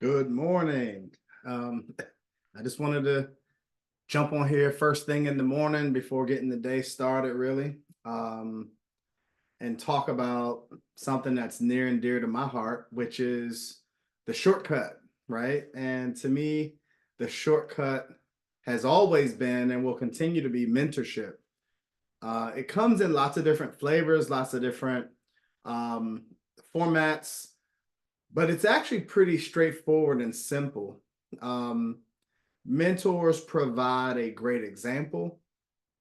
Good morning. I just wanted to jump on here first thing in the morning before getting the day started, really, and talk about something that's near and dear to my heart, which is the shortcut, right? And to me, the shortcut has always been and will continue to be mentorship. It comes in lots of different flavors, lots of different um, formats, but it's actually pretty straightforward and simple. Um, Mentors provide a great example.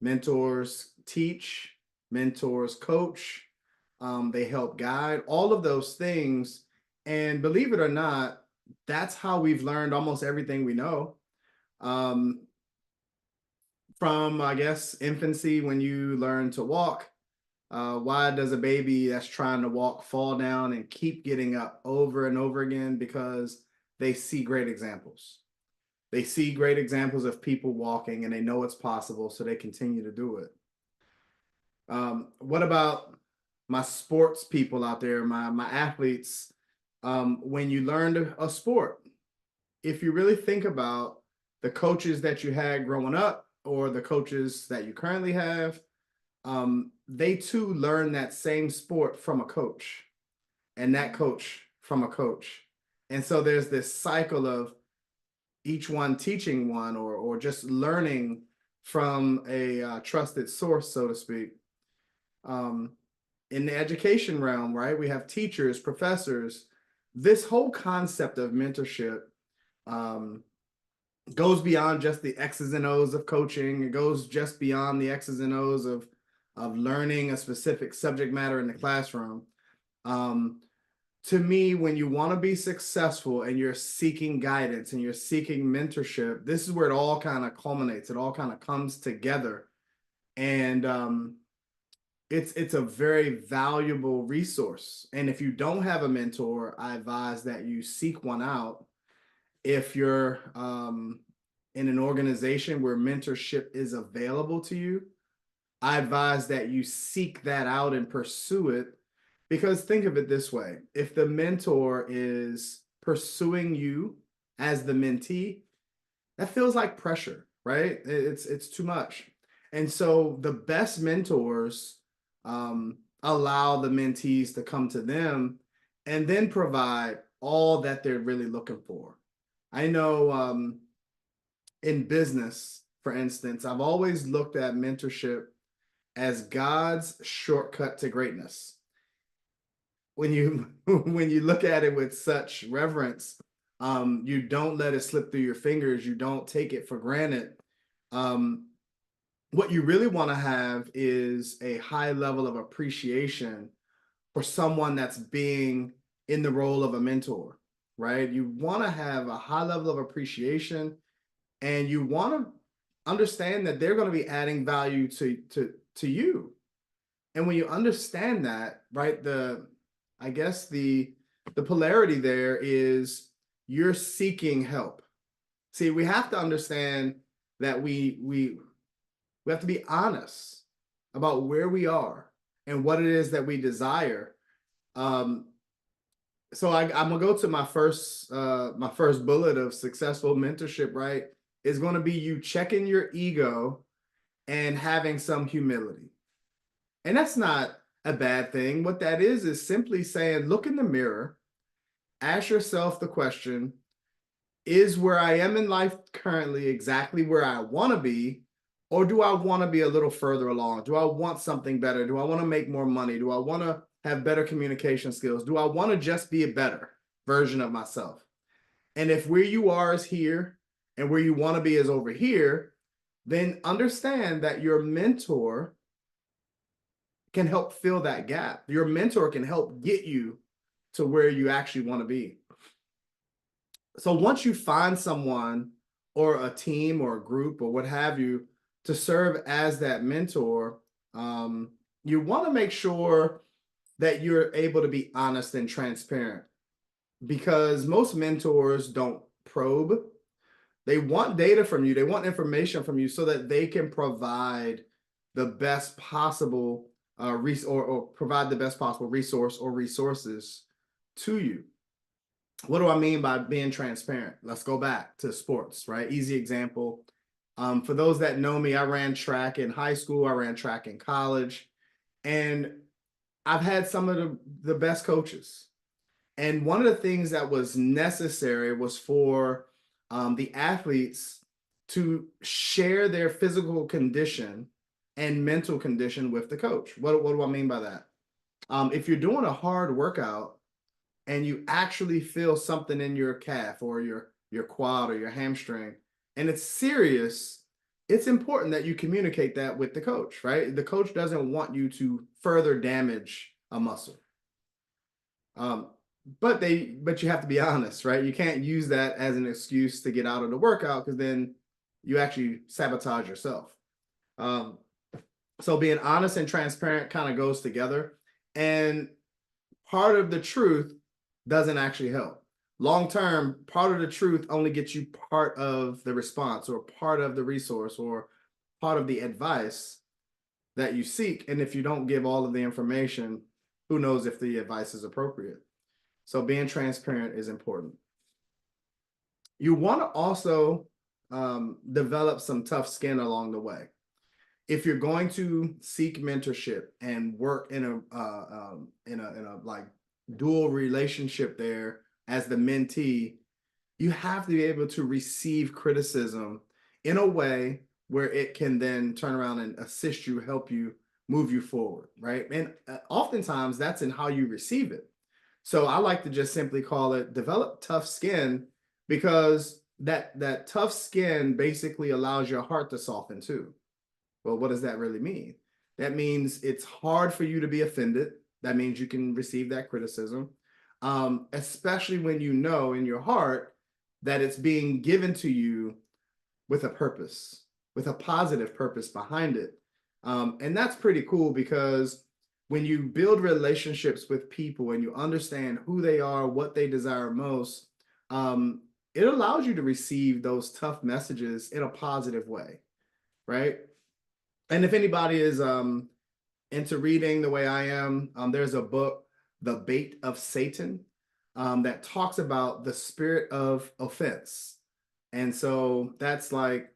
Mentors teach, mentors coach, they help guide, all of those things. And believe it or not, that's how we've learned almost everything we know. Um, from, I guess, infancy, when you learn to walk, why does a baby that's trying to walk fall down and keep getting up over and over again? Because they see great examples. They see great examples of people walking and they know it's possible, so they continue to do it. What about my sports people out there, my athletes? When you learned a sport, if you really think about the coaches that you had growing up or the coaches that you currently have, they too learn that same sport from a coach and that coach from a coach. And so there's this cycle of each one teaching one or just learning from a trusted source, so to speak. Um, in the education realm, right, we have teachers, professors. This whole concept of mentorship um, goes beyond just the X's and O's of coaching. It goes just beyond the X's and O's of learning a specific subject matter in the classroom. Um, to me, when you want to be successful and you're seeking guidance and you're seeking mentorship, this is where it all kind of culminates. It all kind of comes together, and it's a very valuable resource. And if you don't have a mentor, I advise that you seek one out. If you're in an organization where mentorship is available to you, I advise that you seek that out and pursue it. Because think of it this way, if the mentor is pursuing you as the mentee, that feels like pressure, right? It's too much. And so the best mentors allow the mentees to come to them and then provide all that they're really looking for. I know in business, for instance, I've always looked at mentorship as God's shortcut to greatness. When you when you look at it with such reverence, you don't let it slip through your fingers. You don't take it for granted. Um, what you really want to have is a high level of appreciation for someone that's being in the role of a mentor, right? You want to have a high level of appreciation, and you want to understand that they're going to be adding value to you. And when you understand that, right, I guess the polarity there is you're seeking help. See, we have to understand that we have to be honest about where we are and what it is that we desire. Um, so I'm gonna go to my first bullet of successful mentorship, right? Is going to be you checking your ego and having some humility. And that's not a bad thing. What that is simply saying, look in the mirror, ask yourself the question, is where I am in life currently exactly where I want to be? Or do I want to be a little further along? Do I want something better? Do I want to make more money? Do I want to have better communication skills? Do I want to just be a better version of myself? And if where you are is here and where you want to be is over here, then understand that your mentor can help fill that gap. Your mentor can help get you to where you actually want to be. So once you find someone or a team or a group or what have you to serve as that mentor, you want to make sure that you're able to be honest and transparent, because most mentors don't probe. They want data from you, they want information from you so that they can provide the best possible or provide the best possible resource or resources to you. What do I mean by being transparent? Let's go back to sports, right? Easy example. For those that know me, I ran track in high school, I ran track in college, and I've had some of the best coaches. And one of the things that was necessary was for the athletes to share their physical condition and mental condition with the coach. What do I mean by that? If you're doing a hard workout and you actually feel something in your calf or your quad or your hamstring, and it's serious, it's important that you communicate that with the coach, right? The coach doesn't want you to further damage a muscle. Um, but you have to be honest, right? You can't use that as an excuse to get out of the workout because then you actually sabotage yourself. Um, so being honest and transparent kind of goes together. And part of the truth doesn't actually help. Long term, part of the truth only gets you part of the response or part of the resource or part of the advice that you seek. And if you don't give all of the information, who knows if the advice is appropriate? So being transparent is important. You want to also develop some tough skin along the way. If you're going to seek mentorship and work in a like dual relationship there as the mentee, you have to be able to receive criticism in a way where it can then turn around and assist you, help you, move you forward, right? And oftentimes that's in how you receive it. So I like to just simply call it develop tough skin, because that tough skin basically allows your heart to soften too. Well, what does that really mean? That means it's hard for you to be offended. That means you can receive that criticism, especially when you know in your heart that it's being given to you with a purpose, with a positive purpose behind it. And that's pretty cool, because when you build relationships with people and you understand who they are, what they desire most, it allows you to receive those tough messages in a positive way, right? And if anybody is into reading the way I am, there's a book, The Bait of Satan, that talks about the spirit of offense. And so that's like,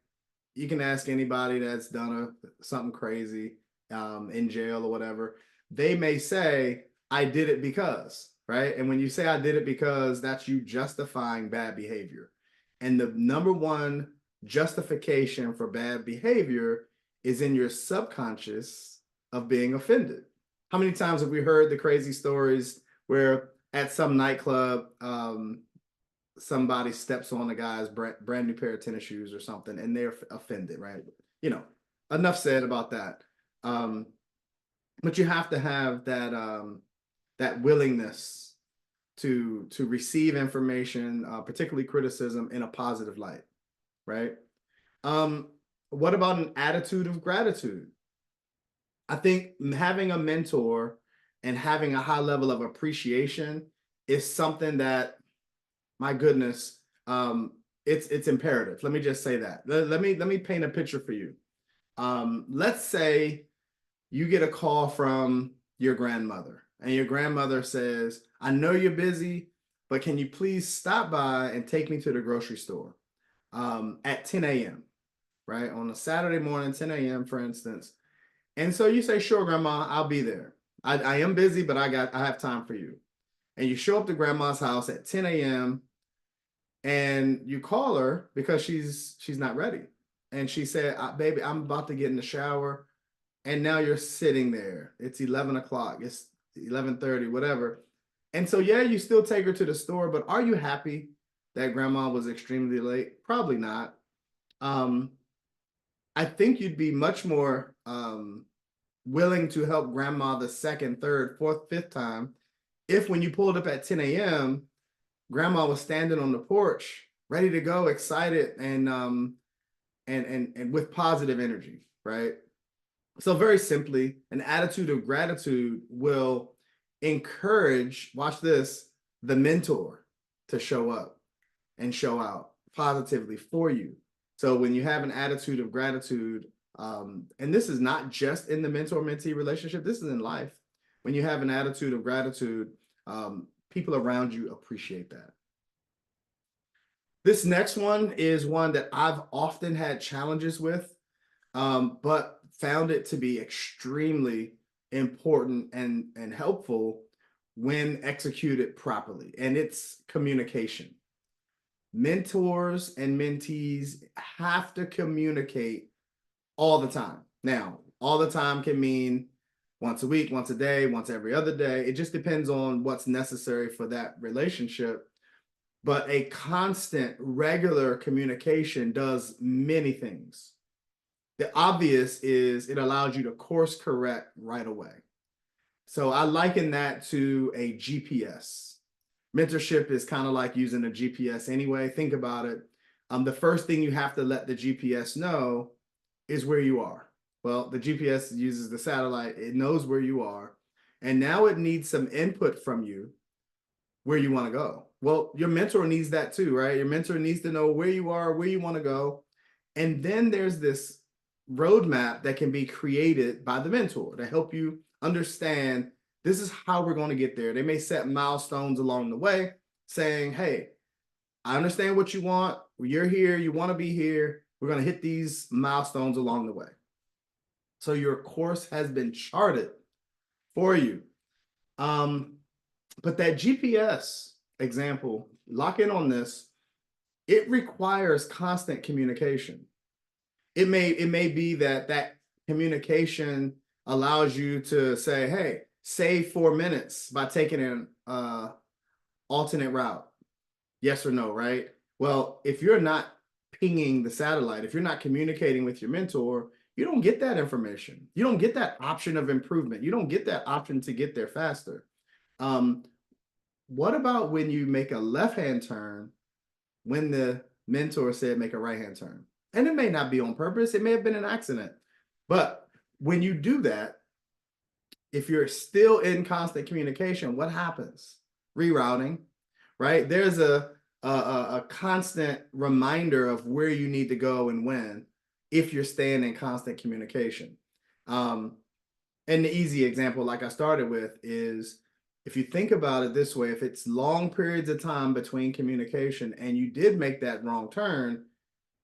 you can ask anybody that's done something crazy in jail or whatever. They may say, I did it because, right? And when you say I did it because, that's you justifying bad behavior. And the number one justification for bad behavior is in your subconscious of being offended. How many times have we heard the crazy stories where at some nightclub, somebody steps on a guy's brand new pair of tennis shoes or something, and they're offended, right? You know, enough said about that. But you have to have that willingness to receive information, particularly criticism, in a positive light, right? What about an attitude of gratitude? I think having a mentor and having a high level of appreciation is something that, my goodness, it's imperative. Let me just say that. Let me paint a picture for you. Let's say you get a call from your grandmother, and your grandmother says, I know you're busy, but can you please stop by and take me to the grocery store at 10 a.m., right? On a Saturday morning, 10 a.m., for instance. And so you say, sure, grandma, I'll be there. I am busy, but I have time for you. And you show up to grandma's house at 10 a.m. and you call her because she's not ready. And she said, baby, I'm about to get in the shower. And now you're sitting there. It's 11 o'clock. It's 11:30, whatever. And so, yeah, you still take her to the store, but are you happy that grandma was extremely late? Probably not. I think you'd be much more willing to help grandma the second, third, fourth, fifth time if, when you pulled up at 10 a.m., grandma was standing on the porch, ready to go, excited, and with positive energy, right? So very simply, an attitude of gratitude will encourage, watch this, the mentor to show up and show out positively for you. So when you have an attitude of gratitude, and this is not just in the mentor-mentee relationship, this is in life. When you have an attitude of gratitude, people around you appreciate that. This next one is one that I've often had challenges with, but found it to be extremely important and helpful when executed properly. And it's communication. Mentors and mentees have to communicate all the time. Now, all the time can mean once a week, once a day, once every other day. It just depends on what's necessary for that relationship. But a constant, regular communication does many things. The obvious is it allows you to course correct right away. So I liken that to a GPS. Mentorship is kind of like using a GPS anyway. Think about it. The first thing you have to let the GPS know is where you are. Well, the GPS uses the satellite, it knows where you are, and now it needs some input from you where you want to go. Well, your mentor needs that too, right? Your mentor needs to know where you are, where you want to go. And then there's this roadmap that can be created by the mentor to help you understand this is how we're going to get there. They may set milestones along the way saying, hey, I understand what you want. You're here. You want to be here. We're going to hit these milestones along the way. So your course has been charted for you. But that GPS example, lock in on this, it requires constant communication. It may be that communication allows you to say, hey, save 4 minutes by taking an alternate route. Yes or no, right? Well, if you're not pinging the satellite, if you're not communicating with your mentor, you don't get that information. You don't get that option of improvement. You don't get that option to get there faster. What about when you make a left-hand turn when the mentor said make a right-hand turn? And it may not be on purpose. It may have been an accident. But when you do that, if you're still in constant communication, what happens? Rerouting, right? There's a constant reminder of where you need to go and when, if you're staying in constant communication. And the easy example, like I started with, is if you think about it this way, if it's long periods of time between communication and you did make that wrong turn,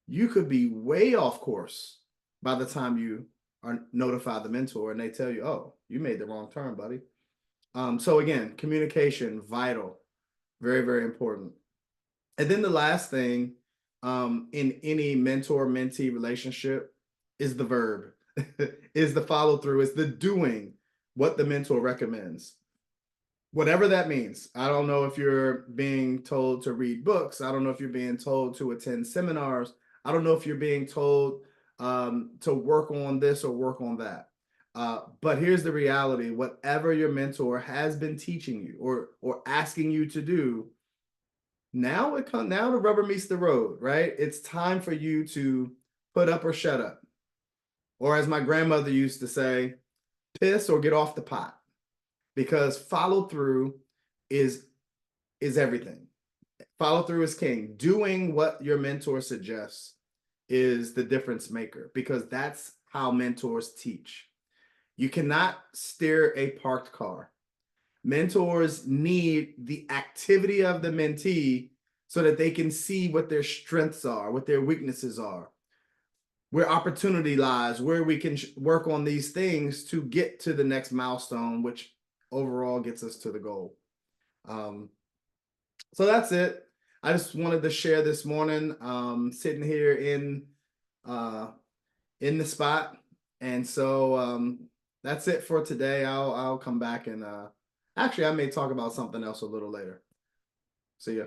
you could be way off course by the time you are notify the mentor and they tell you, oh, you made the wrong turn, buddy. So again, communication, vital, very, very important. And then the last thing in any mentor-mentee relationship is the verb, is the follow through, is the doing what the mentor recommends. Whatever that means. I don't know if you're being told to read books. I don't know if you're being told to attend seminars. I don't know if you're being told to work on this or work on that. But here's the reality: whatever your mentor has been teaching you or asking you to do, now the rubber meets the road, right? It's time for you to put up or shut up, or as my grandmother used to say, piss or get off the pot, because follow through is everything. Follow through is king. Doing what your mentor suggests is the difference maker, because that's how mentors teach. You cannot steer a parked car. Mentors need the activity of the mentee so that they can see what their strengths are, what their weaknesses are, where opportunity lies, where we can work on these things to get to the next milestone, which overall gets us to the goal. So that's it. I just wanted to share this morning, sitting here in the spot. And so that's it for today. I'll come back and actually I may talk about something else a little later. See ya.